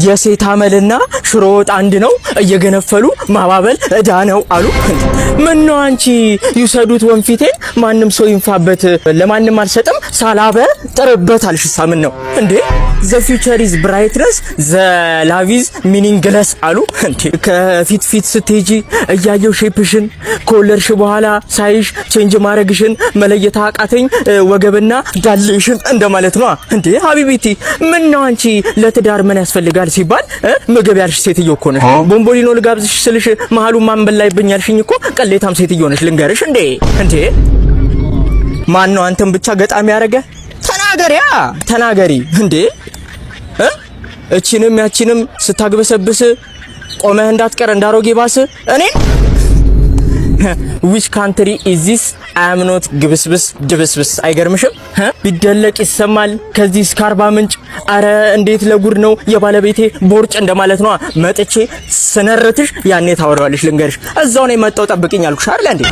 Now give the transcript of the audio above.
የሴት አመልና ሽሮ ወጥ አንድ ነው እየገነፈሉ ማባበል እዳ ነው አሉ። ምን ነው አንቺ ይውሰዱት ወንፊቴን ማንም ሰው ይንፋበት ለማንም አልሰጥም ሳላበ ጥርበት አልሽሳ ምን ነው እንዴ? the future is brightness the love is meaningless አሉ። እንዴ ከፊት ስትሄጂ እያየው ሼፕሽን ኮለርሽ በኋላ ሳይሽ ቼንጅ ማረግሽን መለየት አቃተኝ ወገብና ዳሌሽን እንደማለት ነው እንዴ? ሀቢቢቲ ምን ነው አንቺ ለትዳር ምን ያስፈልጋል ሲባል ምግብ ያልሽ ሴትዮ እኮ ነሽ። ቦምቦሊኖ ልጋብዝሽ ስልሽ መሃሉ ማንበል ላይ ብኛልሽኝ እኮ ቀሌታም ሴትዮ ነሽ ልንገርሽ እንዴ ማን ነው አንተም ብቻ ገጣሚ ያረገ? ተናገሪ እንዴ እቺንም ያቺንም ስታግበሰብስ ቆመህ እንዳትቀር እንዳሮጌ ባስ እኔ which country is this I am not ግብስብስ ድብስብስ አይገርምሽም? ቢደለቅ ይሰማል ከዚህ እስከ አርባ ምንጭ። አረ እንዴት ለጉድ ነው የባለቤቴ ቦርጭ እንደማለት ነው። መጥቼ ስነርትሽ ያኔ ታወራዋለሽ ልንገርሽ። እዛው ነው የመጣው ጠብቂኝ አልኩሽ አይደል እንዴ?